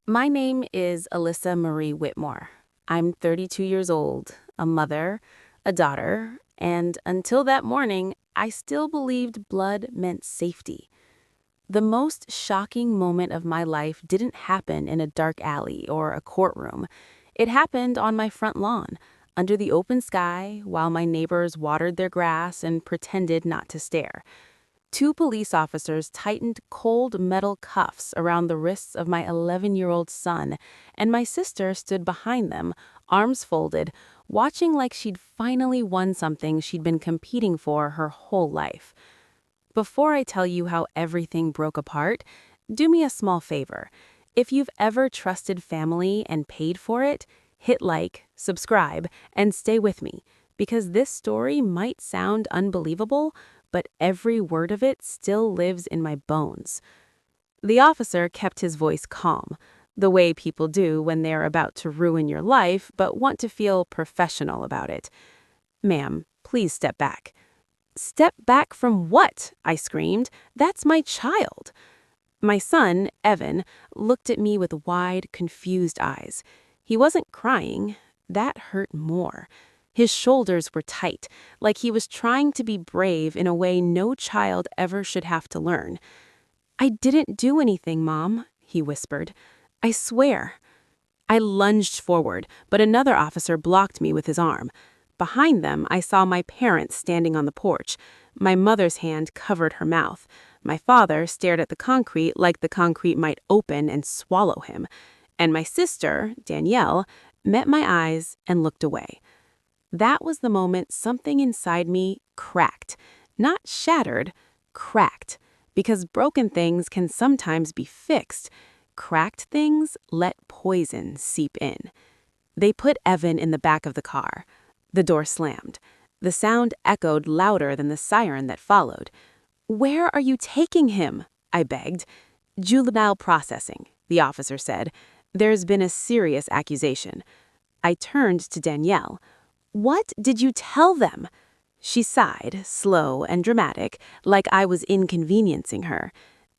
My name is Alyssa Marie Whitmore. I'm 32 years old, a mother, a daughter, and until that morning, I still believed blood meant safety. The most shocking moment of my life didn't happen in a dark alley or a courtroom. It happened on my front lawn, under the open sky, while my neighbors watered their grass and pretended not to stare. Two police officers tightened cold metal cuffs around the wrists of my 11-year-old son, and my sister stood behind them, arms folded, watching like she'd finally won something she'd been competing for her whole life. Before I tell you how everything broke apart, do me a small favor. If you've ever trusted family and paid for it, hit like, subscribe, and stay with me, because this story might sound unbelievable, but every word of it still lives in my bones. The officer kept his voice calm, the way people do when they're about to ruin your life but want to feel professional about it. "Ma'am, please step back." "Step back from what?" I screamed. "That's my child." My son, Evan, looked at me with wide, confused eyes. He wasn't crying. That hurt more. His shoulders were tight, like he was trying to be brave in a way no child ever should have to learn. "I didn't do anything, Mom," he whispered. "I swear." I lunged forward, but another officer blocked me with his arm. Behind them, I saw my parents standing on the porch. My mother's hand covered her mouth. My father stared at the concrete like the concrete might open and swallow him. And my sister, Danielle, met my eyes and looked away. That was the moment something inside me cracked. Not shattered, cracked. Because broken things can sometimes be fixed. Cracked things let poison seep in. They put Evan in the back of the car. The door slammed. The sound echoed louder than the siren that followed. "Where are you taking him?" I begged. "Juvenile processing," the officer said. "There's been a serious accusation." I turned to Danielle. "What did you tell them?" She sighed, slow and dramatic, like I was inconveniencing her.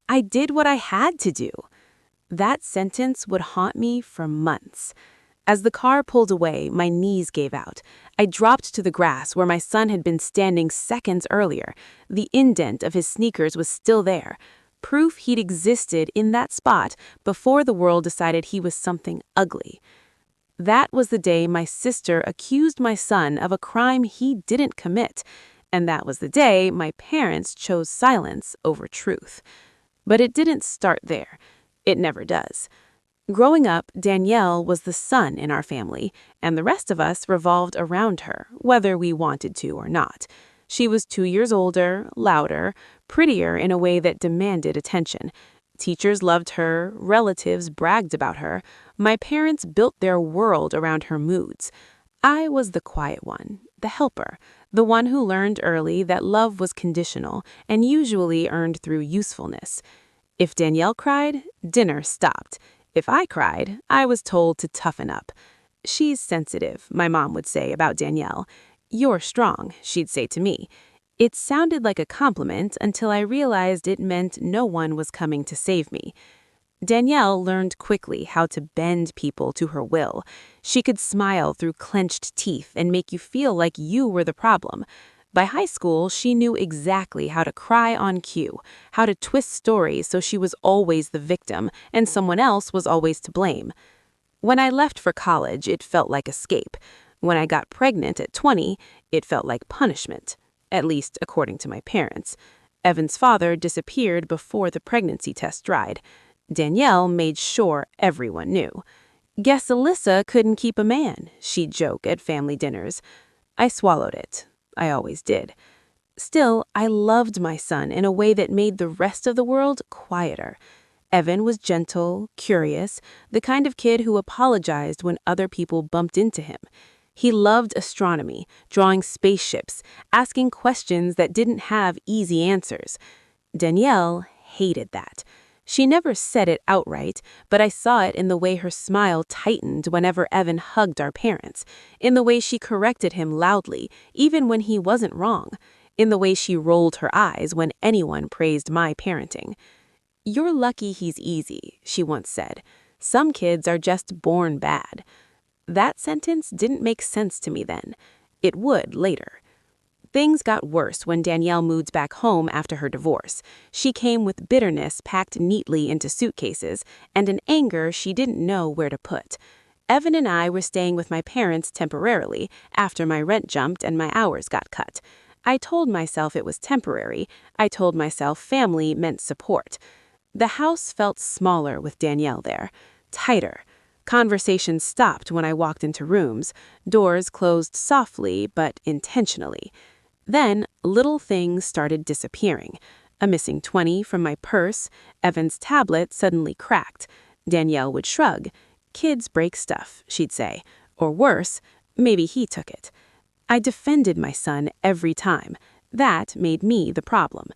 "I did what I had to do." That sentence would haunt me for months. As the car pulled away, my knees gave out. I dropped to the grass where my son had been standing seconds earlier. The indent of his sneakers was still there. Proof he'd existed in that spot before the world decided he was something ugly. That was the day my sister accused my son of a crime he didn't commit, and that was the day my parents chose silence over truth. But it didn't start there. It never does. Growing up, Danielle was the sun in our family, and the rest of us revolved around her, whether we wanted to or not. She was 2 years older, louder, prettier in a way that demanded attention. Teachers loved her, relatives bragged about her. My parents built their world around her moods. I was the quiet one, the helper, the one who learned early that love was conditional and usually earned through usefulness. If Danielle cried, dinner stopped. If I cried, I was told to toughen up. "She's sensitive," my mom would say about Danielle. "You're strong," she'd say to me. It sounded like a compliment until I realized it meant no one was coming to save me. Danielle learned quickly how to bend people to her will. She could smile through clenched teeth and make you feel like you were the problem. By high school, she knew exactly how to cry on cue, how to twist stories so she was always the victim and someone else was always to blame. When I left for college, it felt like escape. When I got pregnant at 20, it felt like punishment. At least according to my parents. Evan's father disappeared before the pregnancy test dried. Danielle made sure everyone knew. "Guess Alyssa couldn't keep a man," she'd joke at family dinners. I swallowed it. I always did. Still, I loved my son in a way that made the rest of the world quieter. Evan was gentle, curious, the kind of kid who apologized when other people bumped into him. He loved astronomy, drawing spaceships, asking questions that didn't have easy answers. Danielle hated that. She never said it outright, but I saw it in the way her smile tightened whenever Evan hugged our parents, in the way she corrected him loudly, even when he wasn't wrong, in the way she rolled her eyes when anyone praised my parenting. "You're lucky he's easy," she once said. Some kids are just born bad. That sentence didn't make sense to me then. It would later. Things got worse when Danielle moved back home after her divorce. She came with bitterness packed neatly into suitcases and an anger she didn't know where to put. Evan and I were staying with my parents temporarily after my rent jumped and my hours got cut. I told myself it was temporary. I told myself family meant support. The house felt smaller with Danielle there, tighter. Conversations stopped when I walked into rooms. Doors closed softly but intentionally. Then, little things started disappearing. A missing 20 from my purse, Evan's tablet suddenly cracked. Danielle would shrug. Kids break stuff, she'd say. Or worse, maybe he took it. I defended my son every time. That made me the problem.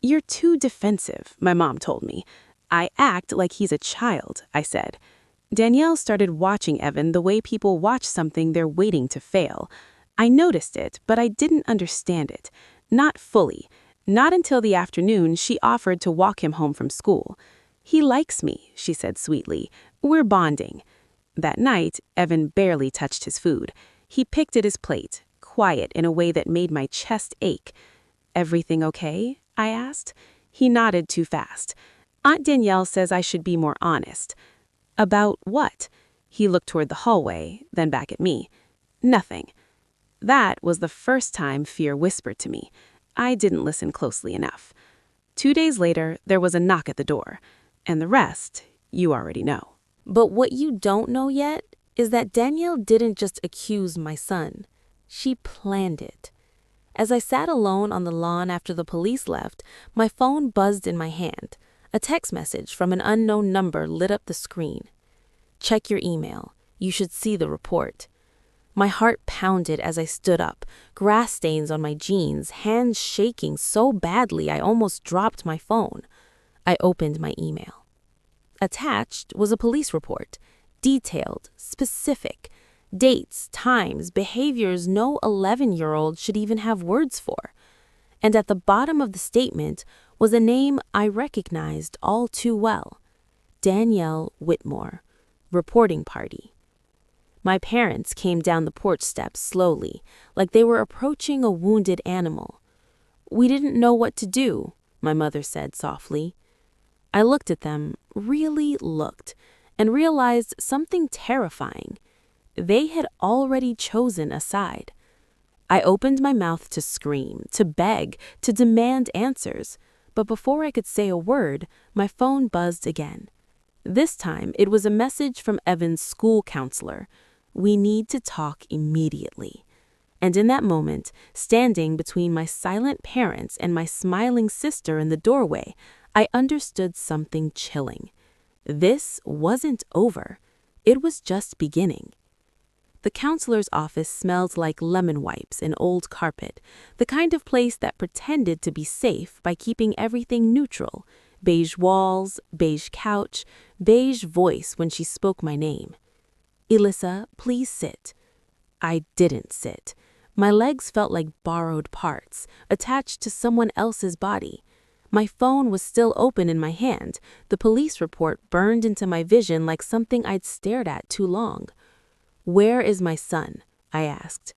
You're too defensive, my mom told me. I act like he's a child, I said. Danielle started watching Evan the way people watch something they're waiting to fail. I noticed it, but I didn't understand it. Not fully. Not until the afternoon she offered to walk him home from school. He likes me, she said sweetly. We're bonding. That night, Evan barely touched his food. He picked at his plate, quiet in a way that made my chest ache. Everything okay? I asked. He nodded too fast. Aunt Danielle says I should be more honest. About what? He looked toward the hallway, then back at me. Nothing. That was the first time fear whispered to me. I didn't listen closely enough. 2 days later, there was a knock at the door. And the rest, you already know. But what you don't know yet is that Danielle didn't just accuse my son. She planned it. As I sat alone on the lawn after the police left, my phone buzzed in my hand. A text message from an unknown number lit up the screen. Check your email. You should see the report. My heart pounded as I stood up, grass stains on my jeans, hands shaking so badly I almost dropped my phone. I opened my email. Attached was a police report, detailed, specific, dates, times, behaviors no 11-year-old should even have words for. And at the bottom of the statement was a name I recognized all too well. Danielle Whitmore, reporting party. My parents came down the porch steps slowly, like they were approaching a wounded animal. We didn't know what to do, my mother said softly. I looked at them, really looked, and realized something terrifying. They had already chosen a side. I opened my mouth to scream, to beg, to demand answers, but before I could say a word, my phone buzzed again. This time, it was a message from Evan's school counselor. We need to talk immediately. And in that moment, standing between my silent parents and my smiling sister in the doorway, I understood something chilling. This wasn't over. It was just beginning. The counselor's office smelled like lemon wipes and old carpet, the kind of place that pretended to be safe by keeping everything neutral. Beige walls, beige couch, beige voice when she spoke my name. Elissa, please sit. I didn't sit. My legs felt like borrowed parts, attached to someone else's body. My phone was still open in my hand. The police report burned into my vision like something I'd stared at too long. Where is my son? I asked.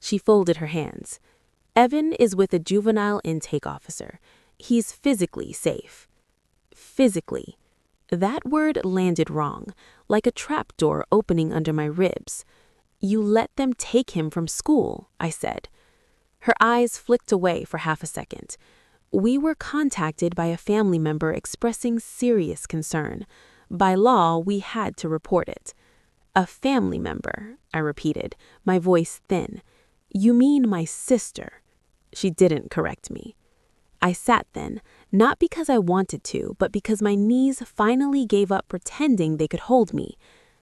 She folded her hands. Evan is with a juvenile intake officer. He's physically safe. Physically. That word landed wrong, like a trapdoor opening under my ribs. You let them take him from school, I said. Her eyes flicked away for half a second. We were contacted by a family member expressing serious concern. By law, we had to report it. A family member, I repeated, my voice thin. You mean my sister. She didn't correct me. I sat then, not because I wanted to, but because my knees finally gave up pretending they could hold me.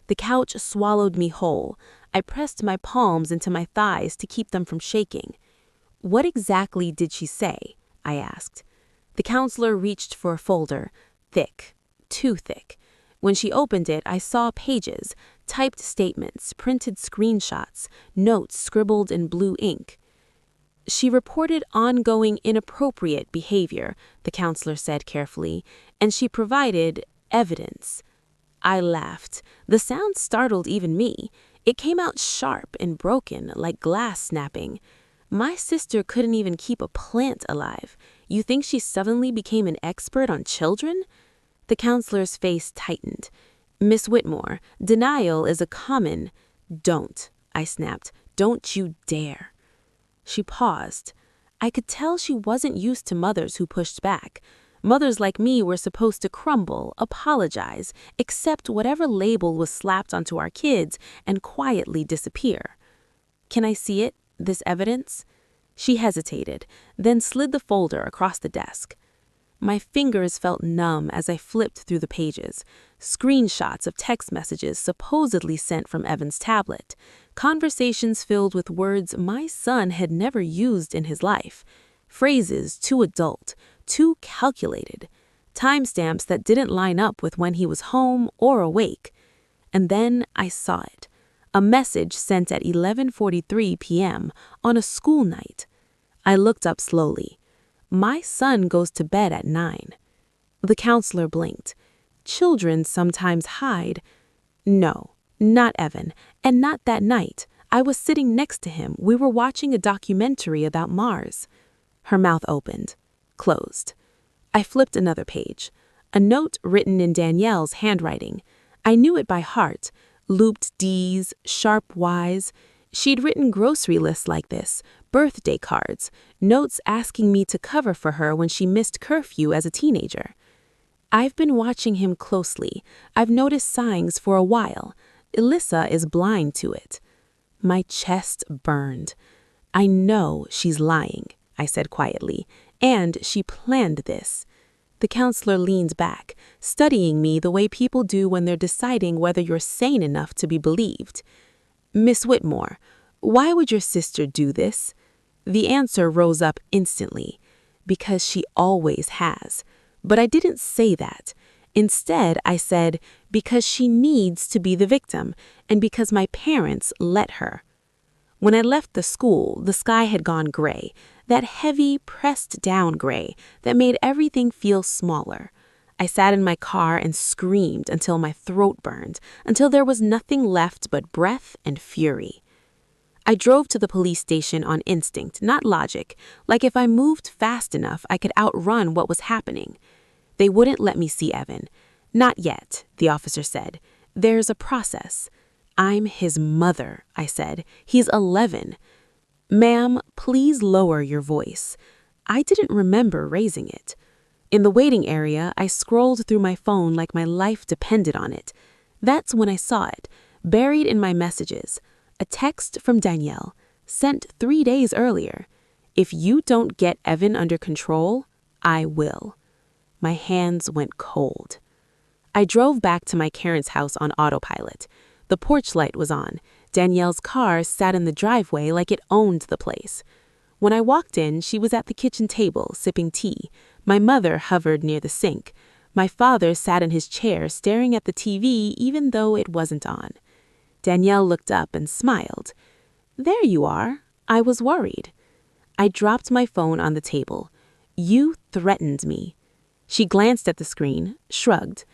The couch swallowed me whole. I pressed my palms into my thighs to keep them from shaking. What exactly did she say? I asked. The counselor reached for a folder, thick, too thick. When she opened it, I saw pages, typed statements, printed screenshots, notes scribbled in blue ink. She reported ongoing inappropriate behavior, the counselor said carefully, and she provided evidence. I laughed. The sound startled even me. It came out sharp and broken, like glass snapping. My sister couldn't even keep a plant alive. You think she suddenly became an expert on children? The counselor's face tightened. Miss Whitmore, denial is a common— Don't, I snapped. Don't you dare. She paused. I could tell she wasn't used to mothers who pushed back. Mothers like me were supposed to crumble, apologize, accept whatever label was slapped onto our kids, and quietly disappear. Can I see it, this evidence? She hesitated, then slid the folder across the desk. My fingers felt numb as I flipped through the pages. Screenshots of text messages supposedly sent from Evan's tablet. Conversations filled with words my son had never used in his life. Phrases too adult, too calculated. Timestamps that didn't line up with when he was home or awake. And then I saw it. A message sent at 11:43 p.m. on a school night. I looked up slowly. My son goes to bed at 9. The counselor blinked. Children sometimes hide. No, not Evan, and not that night. I was sitting next to him. We were watching a documentary about Mars. Her mouth opened, closed. I flipped another page. A note written in Danielle's handwriting. I knew it by heart. Looped D's, sharp Y's. She'd written grocery lists like this, birthday cards, notes asking me to cover for her when she missed curfew as a teenager. I've been watching him closely. I've noticed signs for a while. Alyssa is blind to it. My chest burned. I know she's lying, I said quietly, and she planned this. The counselor leaned back, studying me the way people do when they're deciding whether you're sane enough to be believed. Miss Whitmore, why would your sister do this? The answer rose up instantly. Because she always has. But I didn't say that. Instead, I said, because she needs to be the victim, and because my parents let her. When I left the school, the sky had gone gray, that heavy, pressed-down gray that made everything feel smaller. I sat in my car and screamed until my throat burned, until there was nothing left but breath and fury. I drove to the police station on instinct, not logic, like if I moved fast enough I could outrun what was happening. They wouldn't let me see Evan. Not yet, the officer said. There's a process. I'm his mother, I said. He's 11. Ma'am, please lower your voice. I didn't remember raising it. In the waiting area, I scrolled through my phone like my life depended on it. That's when I saw it, buried in my messages. A text from Danielle, sent 3 days earlier. If you don't get Evan under control, I will. My hands went cold. I drove back to my Karen's house on autopilot. The porch light was on. Danielle's car sat in the driveway like it owned the place. When I walked in, she was at the kitchen table, sipping tea. My mother hovered near the sink. My father sat in his chair staring at the TV even though it wasn't on. Danielle looked up and smiled. There you are. I was worried. I dropped my phone on the table. You threatened me. She glanced at the screen, shrugged.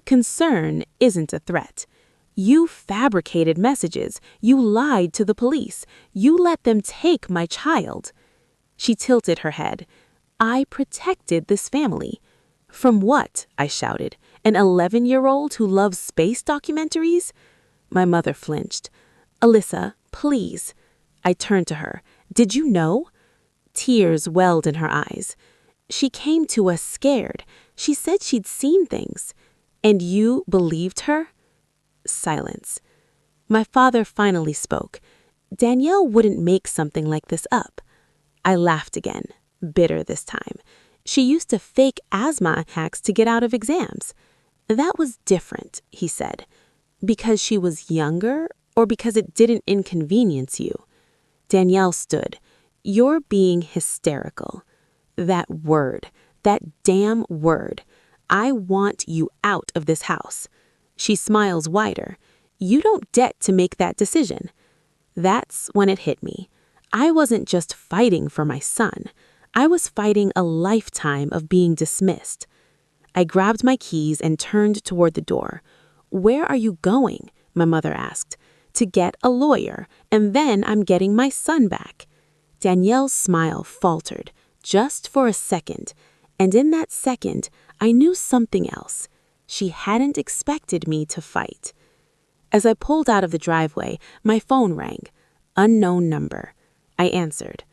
Concern isn't a threat. You fabricated messages. You lied to the police. You let them take my child. She tilted her head. I protected this family. From what? I shouted. An 11-year-old who loves space documentaries? My mother flinched. Alyssa, please. I turned to her. Did you know? Tears welled in her eyes. She came to us scared. She said she'd seen things. And you believed her? Silence. My father finally spoke. Danielle wouldn't make something like this up. I laughed again, bitter this time. She used to fake asthma attacks to get out of exams. That was different, he said. Because she was younger, or because it didn't inconvenience you? Danielle stood. You're being hysterical. That word, that damn word. I want you out of this house. She smiles wider. You don't get to make that decision. That's when it hit me. I wasn't just fighting for my son. I was fighting a lifetime of being dismissed. I grabbed my keys and turned toward the door. "Where are you going?" my mother asked. "To get a lawyer, and then I'm getting my son back." Danielle's smile faltered, just for a second, and in that second, I knew something else. She hadn't expected me to fight. As I pulled out of the driveway, my phone rang. Unknown number. I answered.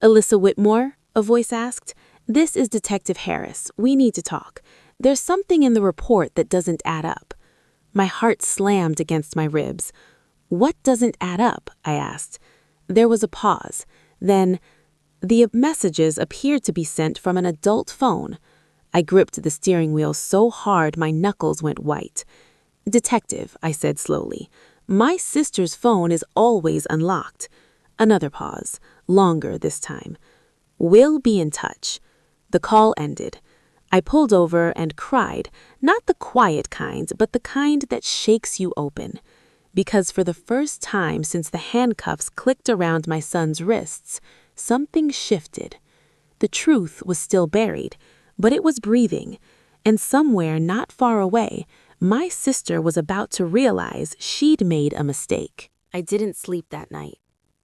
"Alyssa Whitmore?" a voice asked. "This is Detective Harris. We need to talk. There's something in the report that doesn't add up." My heart slammed against my ribs. "What doesn't add up?" I asked. There was a pause. Then, the messages appeared to be sent from an adult phone. I gripped the steering wheel so hard my knuckles went white. "Detective," I said slowly, "my sister's phone is always unlocked." Another pause, longer this time. "We'll be in touch." The call ended. I pulled over and cried, not the quiet kind, but the kind that shakes you open. Because for the first time since the handcuffs clicked around my son's wrists, something shifted. The truth was still buried, but it was breathing, and somewhere not far away, my sister was about to realize she'd made a mistake. I didn't sleep that night.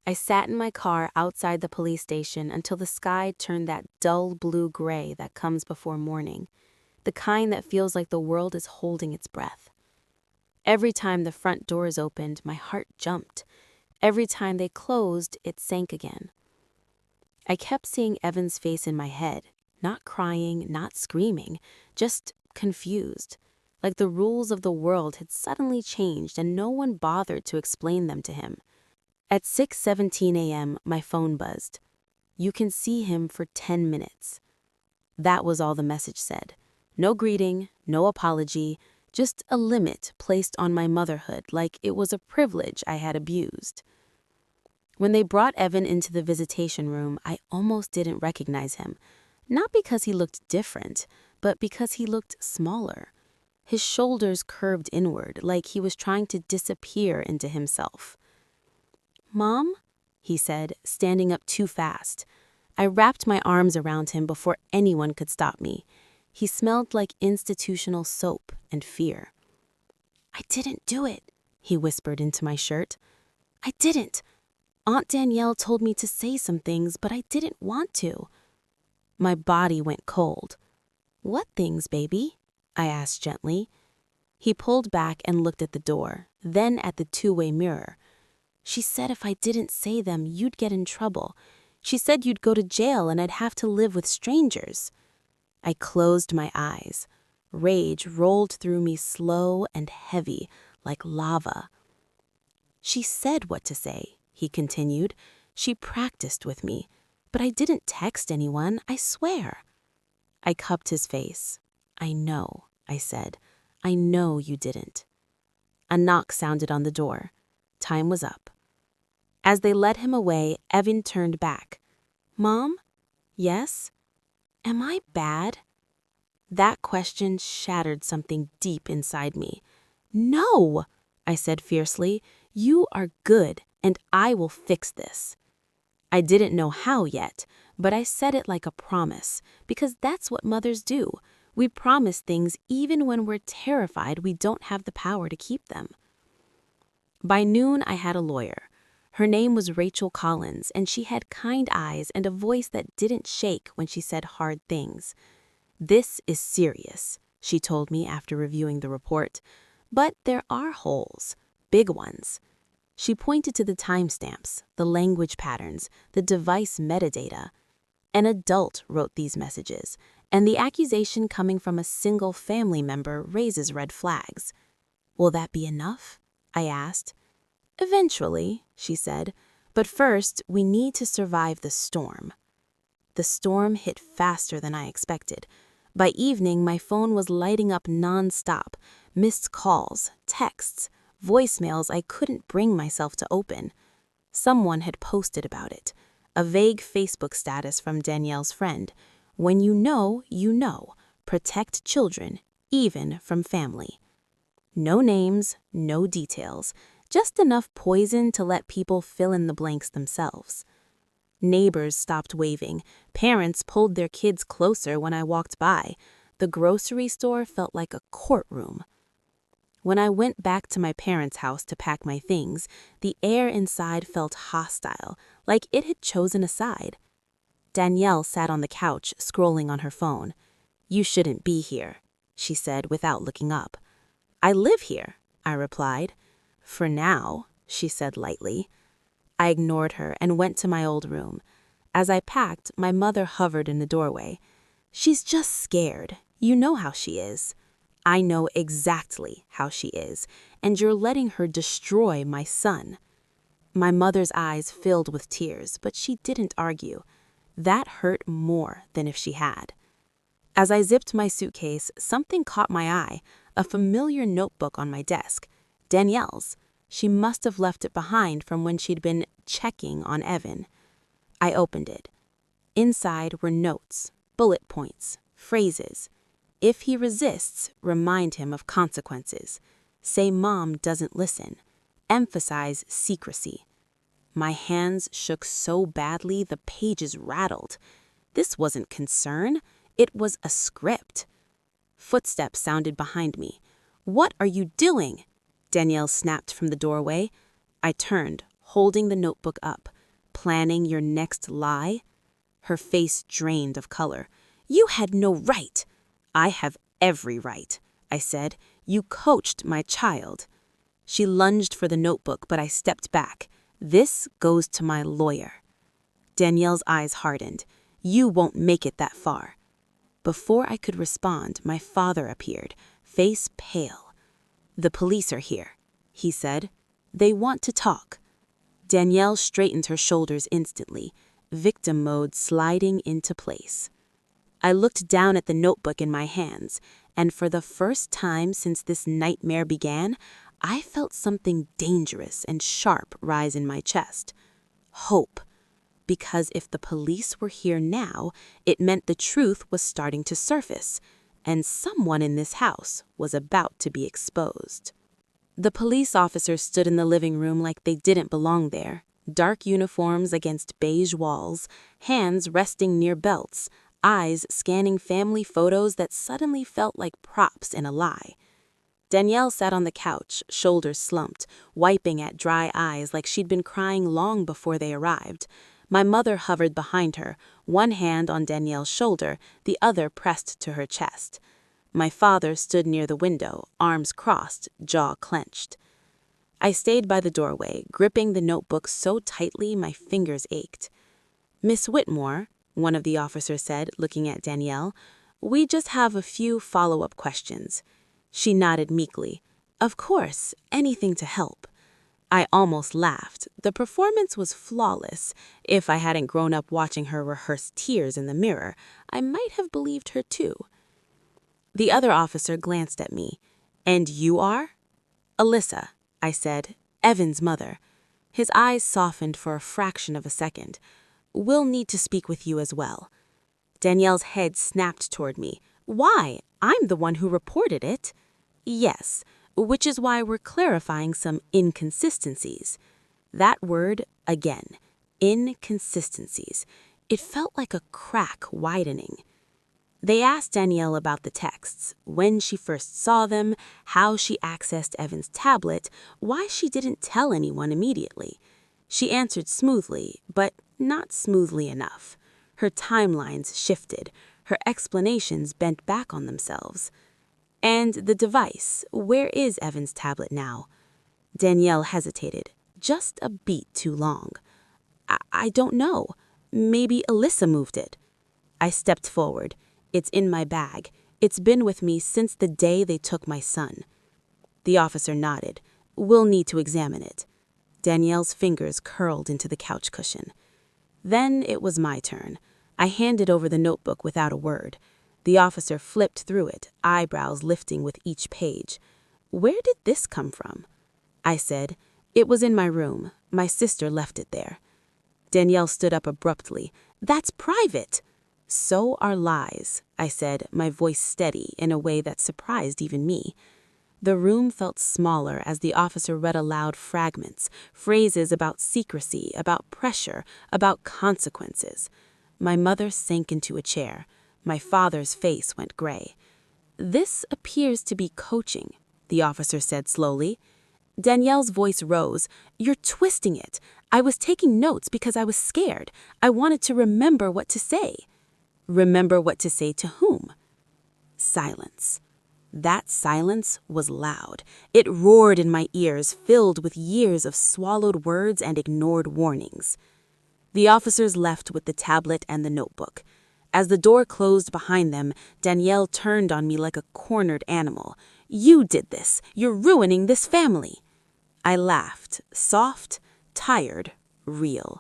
I sat in my car outside the police station until the sky turned that dull blue-gray that comes before morning, the kind that feels like the world is holding its breath. Every time the front doors opened, my heart jumped. Every time they closed, it sank again. I kept seeing Evan's face in my head, not crying, not screaming, just confused, like the rules of the world had suddenly changed and no one bothered to explain them to him. At 6:17 a.m., my phone buzzed. "You can see him for 10 minutes. That was all the message said. No greeting, no apology, just a limit placed on my motherhood like it was a privilege I had abused. When they brought Evan into the visitation room, I almost didn't recognize him. Not because he looked different, but because he looked smaller. His shoulders curved inward, like he was trying to disappear into himself. "Mom?" he said, standing up too fast. I wrapped my arms around him before anyone could stop me. He smelled like institutional soap and fear. "I didn't do it," he whispered into my shirt. "I didn't. Aunt Danielle told me to say some things, but I didn't want to." My body went cold. "What things, baby?" I asked gently. He pulled back and looked at the door, then at the two-way mirror. "She said if I didn't say them, you'd get in trouble. She said you'd go to jail and I'd have to live with strangers." I closed my eyes. Rage rolled through me slow and heavy, like lava. "She said what to say," he continued. "She practiced with me. But I didn't text anyone, I swear." I cupped his face. "I know," I said. "I know you didn't." A knock sounded on the door. Time was up. As they led him away, Evan turned back. "Mom?" "Yes?" "Am I bad?" That question shattered something deep inside me. "No," I said fiercely. "You are good, and I will fix this." I didn't know how yet, but I said it like a promise, because that's what mothers do. We promise things even when we're terrified we don't have the power to keep them. By noon, I had a lawyer. Her name was Rachel Collins, and she had kind eyes and a voice that didn't shake when she said hard things. "This is serious," she told me after reviewing the report. "But there are holes, big ones." She pointed to the timestamps, the language patterns, the device metadata. An adult wrote these messages, and the accusation coming from a single family member raises red flags. "Will that be enough?" I asked. "Eventually," she said, "but first we need to survive the storm." The storm hit faster than I expected. By evening, my phone was lighting up non-stop, missed calls, texts, voicemails I couldn't bring myself to open. Someone had posted about it, a vague Facebook status from Danielle's friend. "When you know, you know. Protect children, even from family." No names, no details, just enough poison to let people fill in the blanks themselves. Neighbors stopped waving. Parents pulled their kids closer when I walked by. The grocery store felt like a courtroom. When I went back to my parents' house to pack my things, the air inside felt hostile, like it had chosen a side. Danielle sat on the couch, scrolling on her phone. "You shouldn't be here," she said without looking up. "I live here," I replied. "For now," she said lightly. I ignored her and went to my old room. As I packed, my mother hovered in the doorway. "She's just scared. You know how she is." "I know exactly how she is, and you're letting her destroy my son." My mother's eyes filled with tears, but she didn't argue. That hurt more than if she had. As I zipped my suitcase, something caught my eye, a familiar notebook on my desk. Danielle's. She must have left it behind from when she'd been checking on Evan. I opened it. Inside were notes, bullet points, phrases. If he resists, remind him of consequences. Say Mom doesn't listen. Emphasize secrecy. My hands shook so badly the pages rattled. This wasn't concern. It was a script. Footsteps sounded behind me. "What are you doing?" Danielle snapped from the doorway. I turned, holding the notebook up. "Planning your next lie?" Her face drained of color. "You had no right." "I have every right," I said. "You coached my child." She lunged for the notebook, but I stepped back. "This goes to my lawyer." Danielle's eyes hardened. "You won't make it that far." Before I could respond, my father appeared, face pale. "The police are here," he said. "They want to talk." Danielle straightened her shoulders instantly, victim mode sliding into place. I looked down at the notebook in my hands, and for the first time since this nightmare began, I felt something dangerous and sharp rise in my chest. Hope. Because if the police were here now, it meant the truth was starting to surface, and someone in this house was about to be exposed. The police officers stood in the living room like they didn't belong there, dark uniforms against beige walls, hands resting near belts, eyes scanning family photos that suddenly felt like props in a lie. Danielle sat on the couch, shoulders slumped, wiping at dry eyes like she'd been crying long before they arrived. My mother hovered behind her, one hand on Danielle's shoulder, the other pressed to her chest. My father stood near the window, arms crossed, jaw clenched. I stayed by the doorway, gripping the notebook so tightly my fingers ached. "Miss Whitmore," one of the officers said, looking at Danielle, "we just have a few follow-up questions." She nodded meekly. "Of course, anything to help." I almost laughed. The performance was flawless. If I hadn't grown up watching her rehearse tears in the mirror, I might have believed her too. The other officer glanced at me. "And you are?" "Alyssa," I said, "Evan's mother." His eyes softened for a fraction of a second. "We'll need to speak with you as well." Danielle's head snapped toward me. "Why? I'm the one who reported it." "Yes, which is why we're clarifying some inconsistencies." That word, again, inconsistencies. It felt like a crack widening. They asked Danielle about the texts, when she first saw them, how she accessed Evan's tablet, why she didn't tell anyone immediately. She answered smoothly, but not smoothly enough. Her timelines shifted, her explanations bent back on themselves. "And the device, where is Evan's tablet now?" Danielle hesitated, just a beat too long. I don't know. Maybe Alyssa moved it." I stepped forward. "It's in my bag. It's been with me since the day they took my son." The officer nodded. "We'll need to examine it." Danielle's fingers curled into the couch cushion. Then it was my turn. I handed over the notebook without a word. The officer flipped through it, eyebrows lifting with each page. "Where did this come from?" I said, "It was in my room. My sister left it there." Danielle stood up abruptly. "That's private." "So are lies," I said, my voice steady in a way that surprised even me. The room felt smaller as the officer read aloud fragments, phrases about secrecy, about pressure, about consequences. My mother sank into a chair. My father's face went gray. "This appears to be coaching," the officer said slowly. Danielle's voice rose. "You're twisting it. I was taking notes because I was scared. I wanted to remember what to say." Remember what to say to whom? Silence. That silence was loud. It roared in my ears, filled with years of swallowed words and ignored warnings. The officers left with the tablet and the notebook. As the door closed behind them, Danielle turned on me like a cornered animal. "You did this. You're ruining this family." I laughed, soft, tired, real.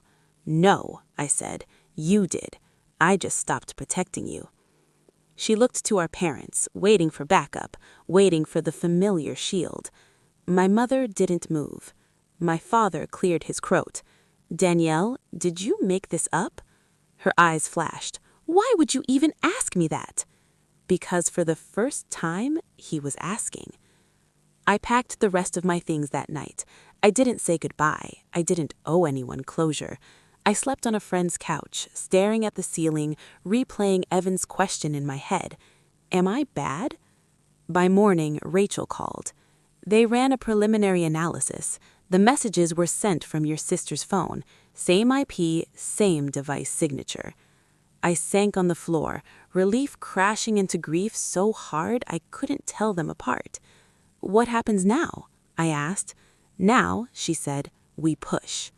"No," I said, "you did. I just stopped protecting you." She looked to our parents, waiting for backup, waiting for the familiar shield. My mother didn't move. My father cleared his throat. "Danielle, did you make this up?" Her eyes flashed. "Why would you even ask me that?" Because for the first time, he was asking. I packed the rest of my things that night. I didn't say goodbye. I didn't owe anyone closure. I slept on a friend's couch, staring at the ceiling, replaying Evan's question in my head. Am I bad? By morning, Rachel called. They ran a preliminary analysis. The messages were sent from your sister's phone. Same IP, same device signature. I sank on the floor, relief crashing into grief so hard I couldn't tell them apart. "What happens now?" I asked. "Now," she said, "we push."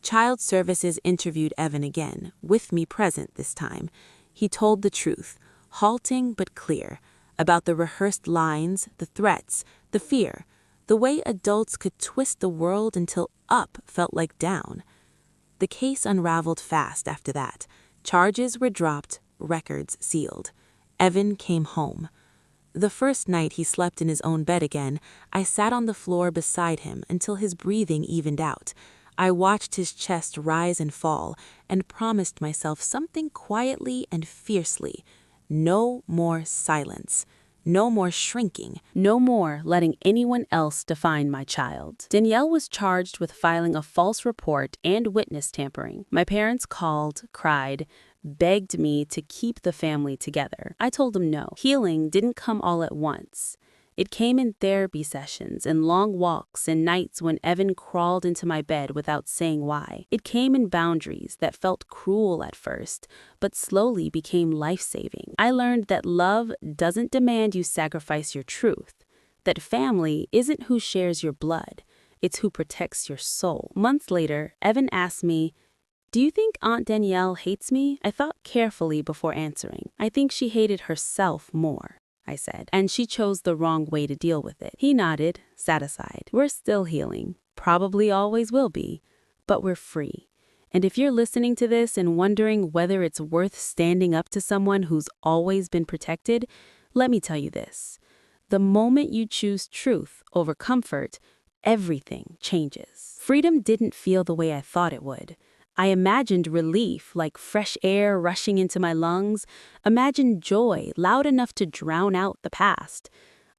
Child Services interviewed Evan again, with me present this time. He told the truth, halting but clear, about the rehearsed lines, the threats, the fear, the way adults could twist the world until up felt like down. The case unraveled fast after that. Charges were dropped, records sealed. Evan came home. The first night he slept in his own bed again, I sat on the floor beside him until his breathing evened out. I watched his chest rise and fall and promised myself something quietly and fiercely. No more silence. No more shrinking. No more letting anyone else define my child. Danielle was charged with filing a false report and witness tampering. My parents called, cried, begged me to keep the family together. I told them no. Healing didn't come all at once. It came in therapy sessions and long walks and nights when Evan crawled into my bed without saying why. It came in boundaries that felt cruel at first, but slowly became life-saving. I learned that love doesn't demand you sacrifice your truth, that family isn't who shares your blood, it's who protects your soul. Months later, Evan asked me, "Do you think Aunt Danielle hates me?" I thought carefully before answering. "I think she hated herself more," I said, "and she chose the wrong way to deal with it." He nodded, satisfied. We're still healing, probably always will be, but we're free. And if you're listening to this and wondering whether it's worth standing up to someone who's always been protected, let me tell you this. The moment you choose truth over comfort, everything changes. Freedom didn't feel the way I thought it would. I imagined relief, like fresh air rushing into my lungs, imagined joy loud enough to drown out the past.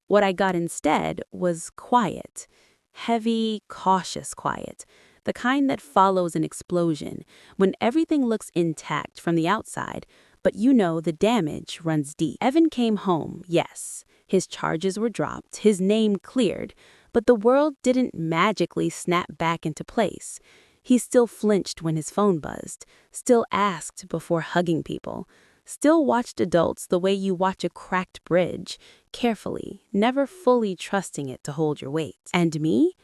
What I got instead was quiet, heavy, cautious quiet, the kind that follows an explosion, when everything looks intact from the outside, but you know the damage runs deep. Evan came home, yes. His charges were dropped, his name cleared, but the world didn't magically snap back into place. He still flinched when his phone buzzed, still asked before hugging people, still watched adults the way you watch a cracked bridge, carefully, never fully trusting it to hold your weight. And me?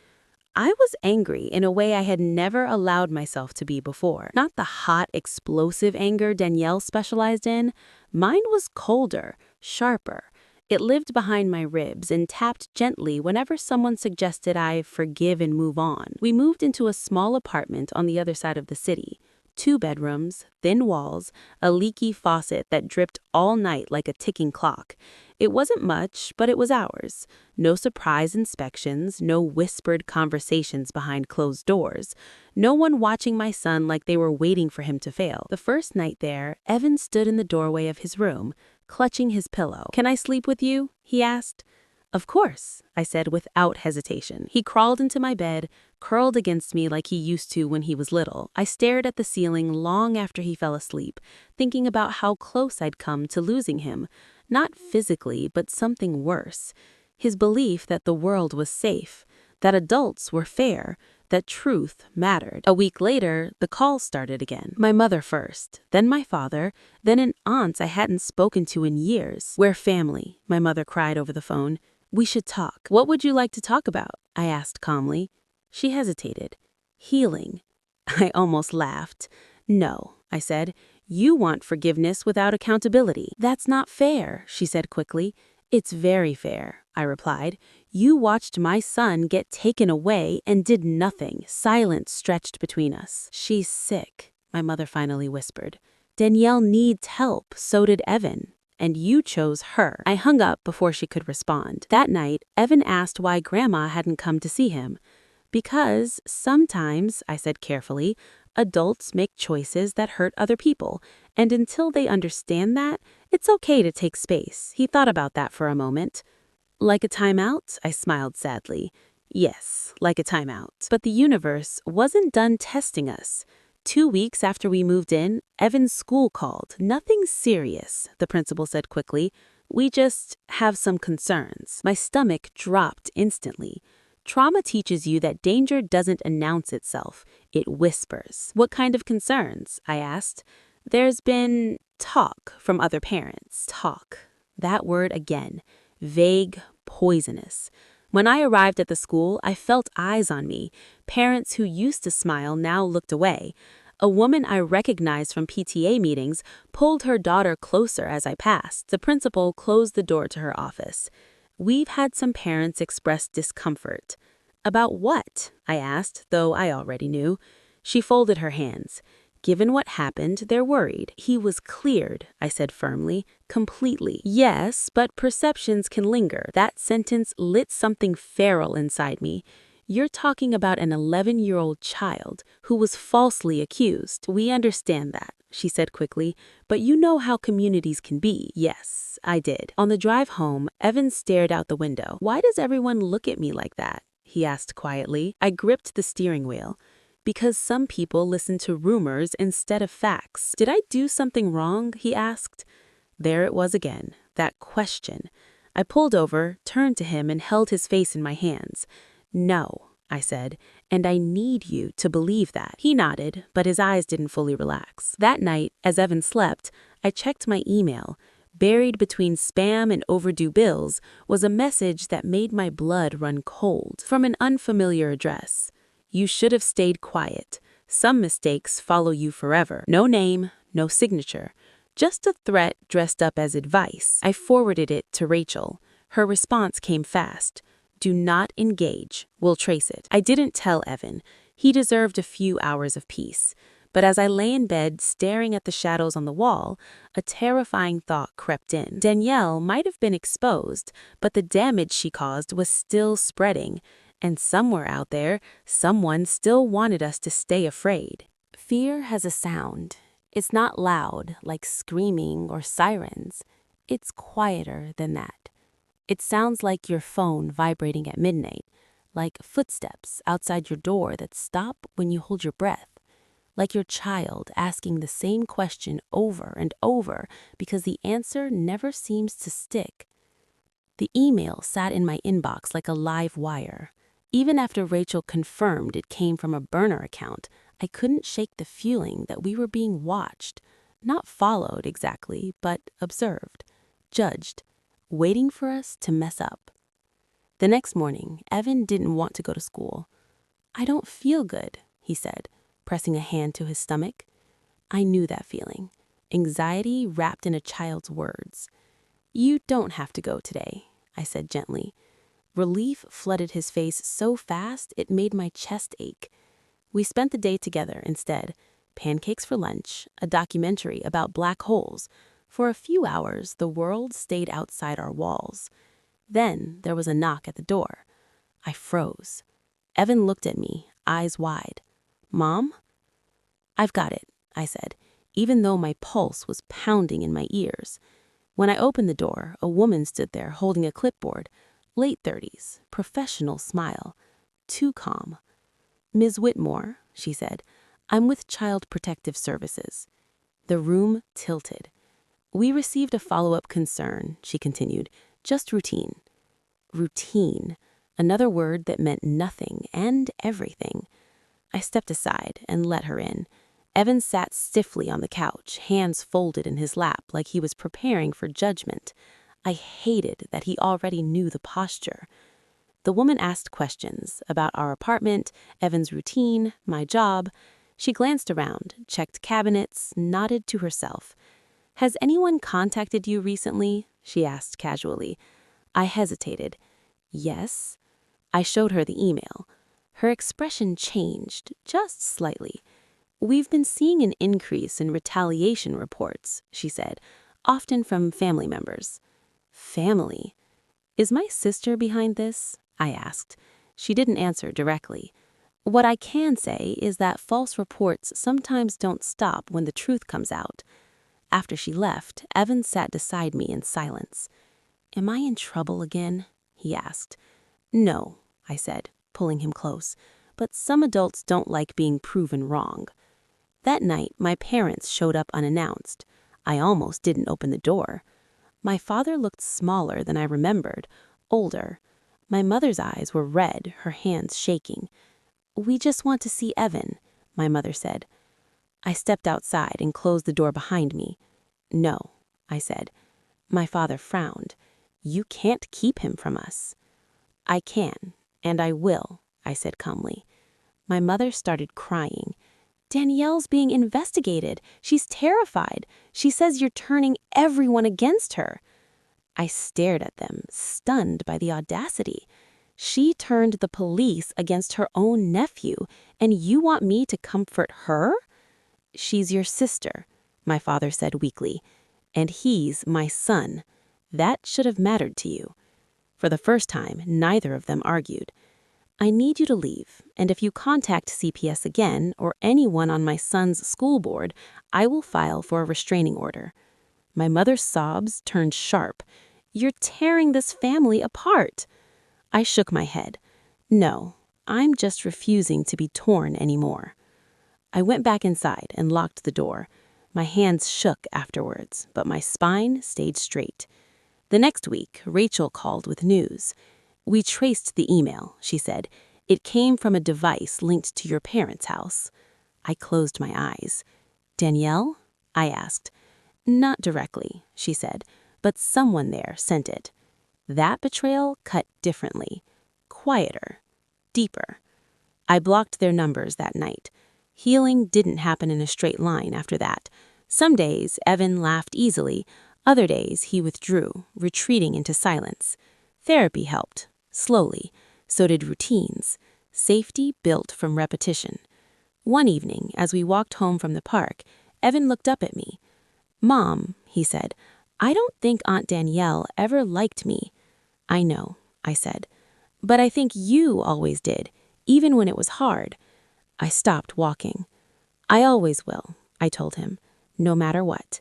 I was angry in a way I had never allowed myself to be before. Not the hot, explosive anger Danielle specialized in. Mine was colder, sharper. It lived behind my ribs and tapped gently whenever someone suggested I forgive and move on. We moved into a small apartment on the other side of the city. 2 bedrooms, thin walls, a leaky faucet that dripped all night like a ticking clock. It wasn't much, but it was ours. No surprise inspections, no whispered conversations behind closed doors. No one watching my son like they were waiting for him to fail. The first night there, Evan stood in the doorway of his room, clutching his pillow. "Can I sleep with you?" he asked. "Of course," I said without hesitation. He crawled into my bed, curled against me like he used to when he was little. I stared at the ceiling long after he fell asleep, thinking about how close I'd come to losing him. Not physically, but something worse. His belief that the world was safe, that adults were fair, that truth mattered. A week later, the calls started again. My mother first, then my father, then an aunt I hadn't spoken to in years. "We're family," my mother cried over the phone. "We should talk." "What would you like to talk about?" I asked calmly. She hesitated. "Healing." I almost laughed. "No," I said. "You want forgiveness without accountability." "That's not fair," she said quickly. "It's very fair," I replied. "You watched my son get taken away and did nothing." Silence stretched between us. "She's sick," my mother finally whispered. "Danielle needs help, so did Evan. And you chose her." I hung up before she could respond. That night, Evan asked why Grandma hadn't come to see him. "Because sometimes," I said carefully, "adults make choices that hurt other people, and until they understand that, it's okay to take space." He thought about that for a moment. "Like a timeout?" I smiled sadly. "Yes, like a timeout." But the universe wasn't done testing us. 2 weeks after we moved in, Evan's school called. "Nothing serious," the principal said quickly. "We just have some concerns." My stomach dropped instantly. Trauma teaches you that danger doesn't announce itself, it whispers. "What kind of concerns?" I asked. "There's been talk from other parents." Talk. That word again. Vague, poisonous. When I arrived at the school, I felt eyes on me. Parents who used to smile now looked away. A woman I recognized from PTA meetings pulled her daughter closer as I passed. The principal closed the door to her office. "We've had some parents express discomfort." "About what?" I asked, though I already knew. She folded her hands. "Given what happened, they're worried." "He was cleared," I said firmly, "completely." "Yes, but perceptions can linger." That sentence lit something feral inside me. "You're talking about an 11-year-old child who was falsely accused." "We understand that," she said quickly, "but you know how communities can be." Yes, I did. On the drive home, Evan stared out the window. "Why does everyone look at me like that?" he asked quietly. I gripped the steering wheel. "Because some people listen to rumors instead of facts." "Did I do something wrong?" he asked. There it was again, that question. I pulled over, turned to him, and held his face in my hands. "No," I said, "and I need you to believe that." He nodded, but his eyes didn't fully relax. That night, as Evan slept, I checked my email. Buried between spam and overdue bills was a message that made my blood run cold. From an unfamiliar address. "You should have stayed quiet. Some mistakes follow you forever." No name, no signature. Just a threat dressed up as advice. I forwarded it to Rachel. Her response came fast. "Do not engage. We'll trace it." I didn't tell Evan. He deserved a few hours of peace. But as I lay in bed staring at the shadows on the wall, a terrifying thought crept in. Danielle might have been exposed, but the damage she caused was still spreading. And somewhere out there, someone still wanted us to stay afraid. Fear has a sound. It's not loud, like screaming or sirens. It's quieter than that. It sounds like your phone vibrating at midnight, like footsteps outside your door that stop when you hold your breath, like your child asking the same question over and over because the answer never seems to stick. The email sat in my inbox like a live wire. Even after Rachel confirmed it came from a burner account, I couldn't shake the feeling that we were being watched, not followed exactly, but observed, judged, waiting for us to mess up. The next morning, Evan didn't want to go to school. "I don't feel good," he said, pressing a hand to his stomach. I knew that feeling, anxiety wrapped in a child's words. "You don't have to go today," I said gently. Relief flooded his face so fast it made my chest ache. We spent the day together instead. Pancakes for lunch, a documentary about black holes. For a few hours, the world stayed outside our walls. Then there was a knock at the door. I froze. Evan looked at me, eyes wide. "Mom?" "I've got it," I said, even though my pulse was pounding in my ears. When I opened the door, a woman stood there holding a clipboard. Late 30s, professional smile. Too calm. "Ms. Whitmore," she said, "I'm with Child Protective Services." The room tilted. "We received a follow-up concern," she continued. "Just routine." Routine, another word that meant nothing and everything. I stepped aside and let her in. Evan sat stiffly on the couch, hands folded in his lap like he was preparing for judgment. I hated that he already knew the posture. The woman asked questions about our apartment, Evan's routine, my job. She glanced around, checked cabinets, nodded to herself. "Has anyone contacted you recently?" she asked casually. I hesitated. "Yes." I showed her the email. Her expression changed, just slightly. "We've been seeing an increase in retaliation reports," she said, "often from family members." Family? "Is my sister behind this?" I asked. She didn't answer directly. "What I can say is that false reports sometimes don't stop when the truth comes out." After she left, Evan sat beside me in silence. "Am I in trouble again?" he asked. "No," I said, pulling him close, "but some adults don't like being proven wrong." That night, my parents showed up unannounced. I almost didn't open the door. My father looked smaller than I remembered, older. My mother's eyes were red, her hands shaking. "We just want to see Evan," my mother said. I stepped outside and closed the door behind me. "No," I said. My father frowned. "You can't keep him from us." "I can, and I will," I said calmly. My mother started crying. "Danielle's being investigated. She's terrified. She says you're turning everyone against her." I stared at them, stunned by the audacity. "She turned the police against her own nephew, and you want me to comfort her?" "She's your sister," my father said weakly, "and he's my son. That should have mattered to you." For the first time, neither of them argued. "I need you to leave, and if you contact CPS again or anyone on my son's school board, I will file for a restraining order." My mother's sobs turned sharp. "You're tearing this family apart." I shook my head. "No, I'm just refusing to be torn anymore." I went back inside and locked the door. My hands shook afterwards, but my spine stayed straight. The next week, Rachel called with news. "We traced the email," she said. "It came from a device linked to your parents' house." I closed my eyes. "Danielle?" I asked. "Not directly," she said, "but someone there sent it." That betrayal cut differently. Quieter. Deeper. I blocked their numbers that night. Healing didn't happen in a straight line after that. Some days, Evan laughed easily. Other days, he withdrew, retreating into silence. Therapy helped. Slowly. So did routines. Safety built from repetition. One evening, as we walked home from the park, Evan looked up at me. "Mom," he said, "I don't think Aunt Danielle ever liked me." "I know," I said. "But I think you always did, even when it was hard." I stopped walking. "I always will," I told him, "no matter what."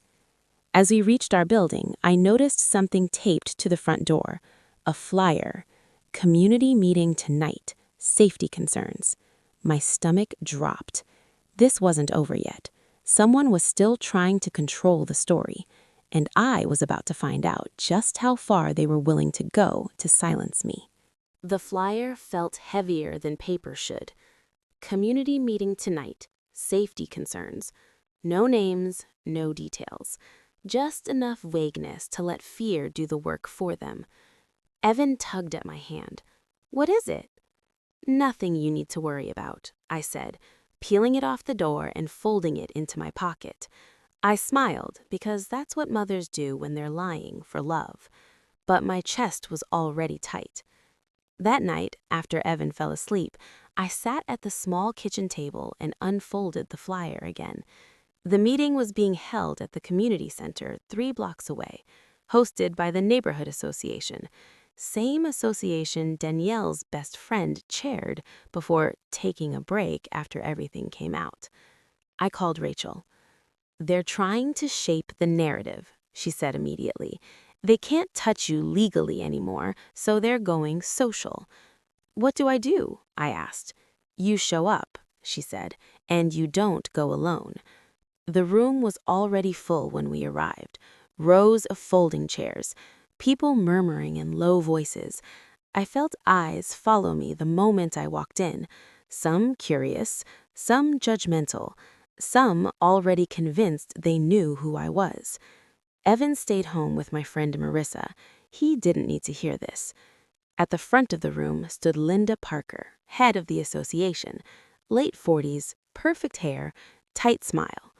As we reached our building, I noticed something taped to the front door. A flyer. "Community meeting tonight. Safety concerns." My stomach dropped. This wasn't over yet. Someone was still trying to control the story, and I was about to find out just how far they were willing to go to silence me. The flyer felt heavier than paper should. Community meeting tonight. Safety concerns. No names, no details. Just enough vagueness to let fear do the work for them. Evan tugged at my hand. "What is it?" "Nothing you need to worry about," I said, peeling it off the door and folding it into my pocket. I smiled because that's what mothers do when they're lying for love. But my chest was already tight. That night, after Evan fell asleep, I sat at the small kitchen table and unfolded the flyer again. The meeting was being held at the community center 3 blocks away, hosted by the neighborhood association. Same association Danielle's best friend chaired before taking a break after everything came out. I called Rachel. "They're trying to shape the narrative," she said immediately. "They can't touch you legally anymore, so they're going social." "What do I do?" I asked. "You show up," she said, "and you don't go alone." The room was already full when we arrived. Rows of folding chairs. People murmuring in low voices. I felt eyes follow me the moment I walked in, some curious, some judgmental, some already convinced they knew who I was. Evan stayed home with my friend Marissa. He didn't need to hear this. At the front of the room stood Linda Parker, head of the association, late 40s, perfect hair, tight smile.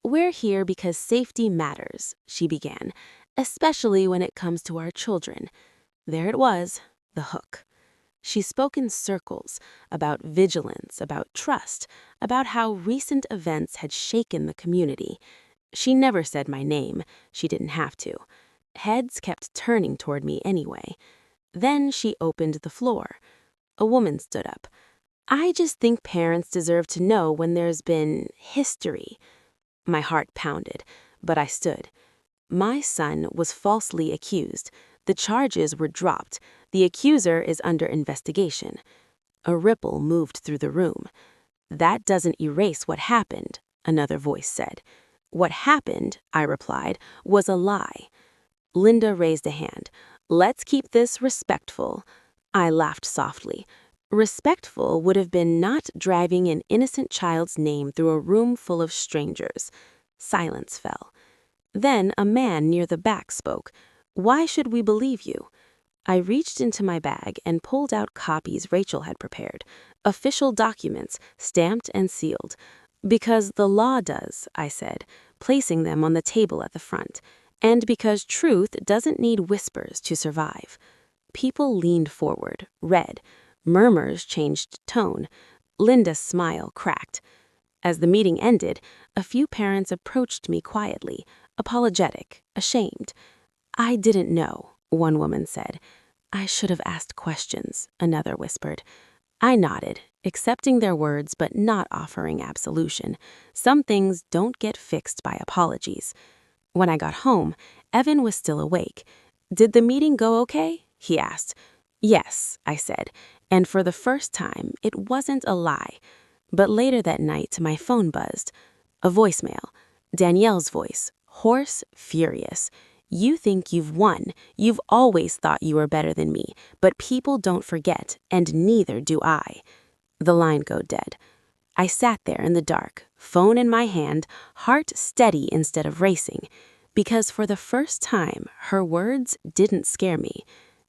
"We're here because safety matters," she began, "especially when it comes to our children." There it was, the hook. She spoke in circles about vigilance, about trust, about how recent events had shaken the community. She never said my name. She didn't have to. Heads kept turning toward me anyway. Then she opened the floor. A woman stood up. "I just think parents deserve to know when there's been history." My heart pounded, but I stood. My son was falsely accused. The charges were dropped. The accuser is under investigation. A ripple moved through the room. "That doesn't erase what happened," another voice said. "What happened," I replied, "was a lie." Linda raised a hand. "Let's keep this respectful." I laughed softly. Respectful would have been not dragging an innocent child's name through a room full of strangers. Silence fell. Then a man near the back spoke. "Why should we believe you?" I reached into my bag and pulled out copies Rachel had prepared, official documents, stamped and sealed. "Because the law does," I said, placing them on the table at the front, "and because truth doesn't need whispers to survive." People leaned forward, read. Murmurs changed tone. Linda's smile cracked. As the meeting ended, a few parents approached me quietly, apologetic, ashamed. "I didn't know," one woman said. "I should have asked questions," another whispered. I nodded, accepting their words but not offering absolution. Some things don't get fixed by apologies. When I got home, Evan was still awake. "Did the meeting go okay?" he asked. "Yes," I said, and for the first time, it wasn't a lie. But later that night, my phone buzzed. A voicemail. Danielle's voice, hoarse, furious. "You think you've won. You've always thought you were better than me, but people don't forget, and neither do I." The line go dead. I sat there in the dark, phone in my hand, heart steady instead of racing, because for the first time, her words didn't scare me.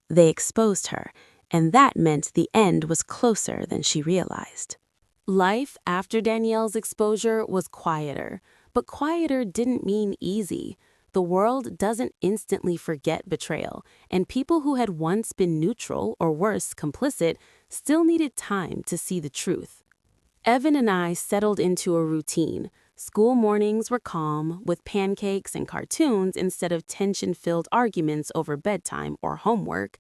They exposed her, and that meant the end was closer than she realized. Life after Danielle's exposure was quieter, but quieter didn't mean easy. The world doesn't instantly forget betrayal, and people who had once been neutral or worse, complicit, still needed time to see the truth. Evan and I settled into a routine. School mornings were calm, with pancakes and cartoons instead of tension-filled arguments over bedtime or homework.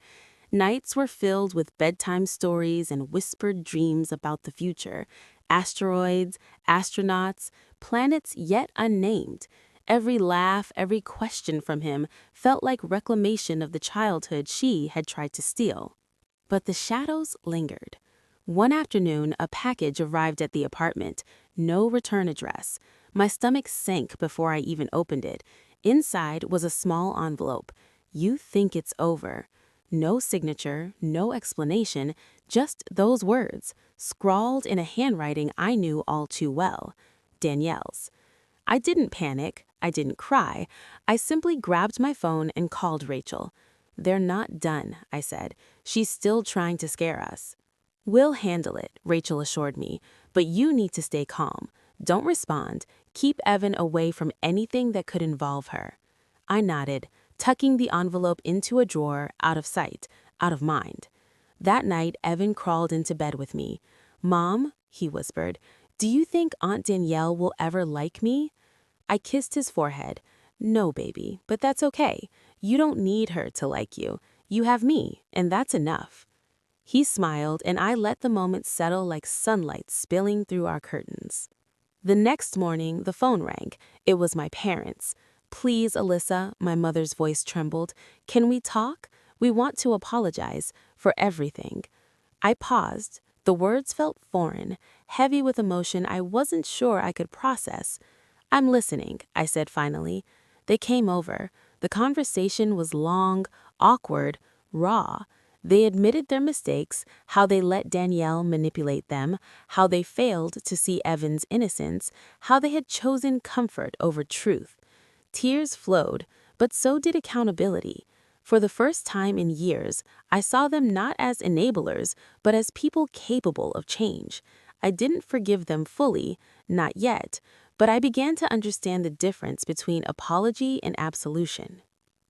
Nights were filled with bedtime stories and whispered dreams about the future. Asteroids, astronauts, planets yet unnamed. Every laugh, every question from him felt like reclamation of the childhood she had tried to steal. But the shadows lingered. One afternoon, a package arrived at the apartment. No return address. My stomach sank before I even opened it. Inside was a small envelope. "You think it's over." No signature, no explanation, just those words, scrawled in a handwriting I knew all too well. Danielle's. I didn't panic. I didn't cry. I simply grabbed my phone and called Rachel. "They're not done," I said. "She's still trying to scare us." "We'll handle it," Rachel assured me, "but you need to stay calm. Don't respond. Keep Evan away from anything that could involve her." I nodded, tucking the envelope into a drawer, out of sight, out of mind. That night, Evan crawled into bed with me. "Mom," he whispered, "do you think Aunt Danielle will ever like me?" I kissed his forehead. "No, baby, but that's okay. You don't need her to like you. You have me, and that's enough." He smiled, and I let the moment settle like sunlight spilling through our curtains. The next morning, the phone rang. It was my parents. "Please, Alyssa," my mother's voice trembled. "Can we talk? We want to apologize for everything." I paused. The words felt foreign, heavy with emotion I wasn't sure I could process. "I'm listening," I said finally. They came over. The conversation was long, awkward, raw. They admitted their mistakes, how they let Danielle manipulate them, how they failed to see Evan's innocence, how they had chosen comfort over truth. Tears flowed, but so did accountability. For the first time in years, I saw them not as enablers, but as people capable of change. I didn't forgive them fully, not yet, but I began to understand the difference between apology and absolution.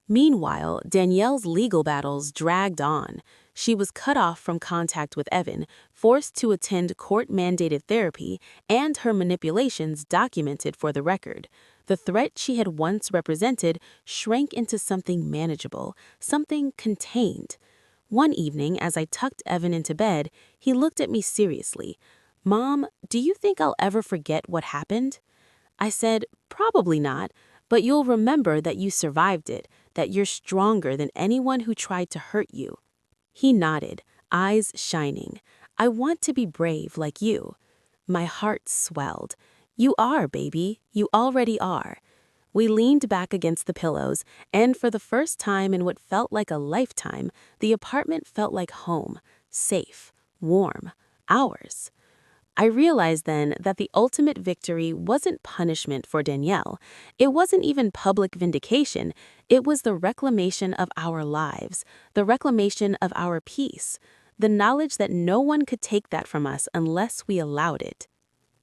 Meanwhile, Danielle's legal battles dragged on. She was cut off from contact with Evan, forced to attend court-mandated therapy, and her manipulations documented for the record. The threat she had once represented shrank into something manageable, something contained. One evening, as I tucked Evan into bed, he looked at me seriously. "Mom, do you think I'll ever forget what happened?" I said, "Probably not, but you'll remember that you survived it, that you're stronger than anyone who tried to hurt you." He nodded, eyes shining. "I want to be brave like you." My heart swelled. "You are, baby. You already are." We leaned back against the pillows, and for the first time in what felt like a lifetime, the apartment felt like home, safe, warm, ours. I realized then that the ultimate victory wasn't punishment for Danielle. It wasn't even public vindication. It was the reclamation of our lives, the reclamation of our peace, the knowledge that no one could take that from us unless we allowed it.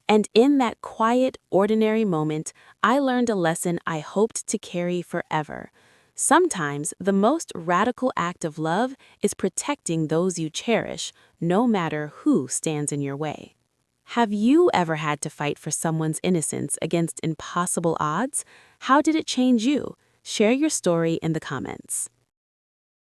And in that quiet, ordinary moment, I learned a lesson I hoped to carry forever. Sometimes the most radical act of love is protecting those you cherish, no matter who stands in your way. Have you ever had to fight for someone's innocence against impossible odds? How did it change you? Share your story in the comments.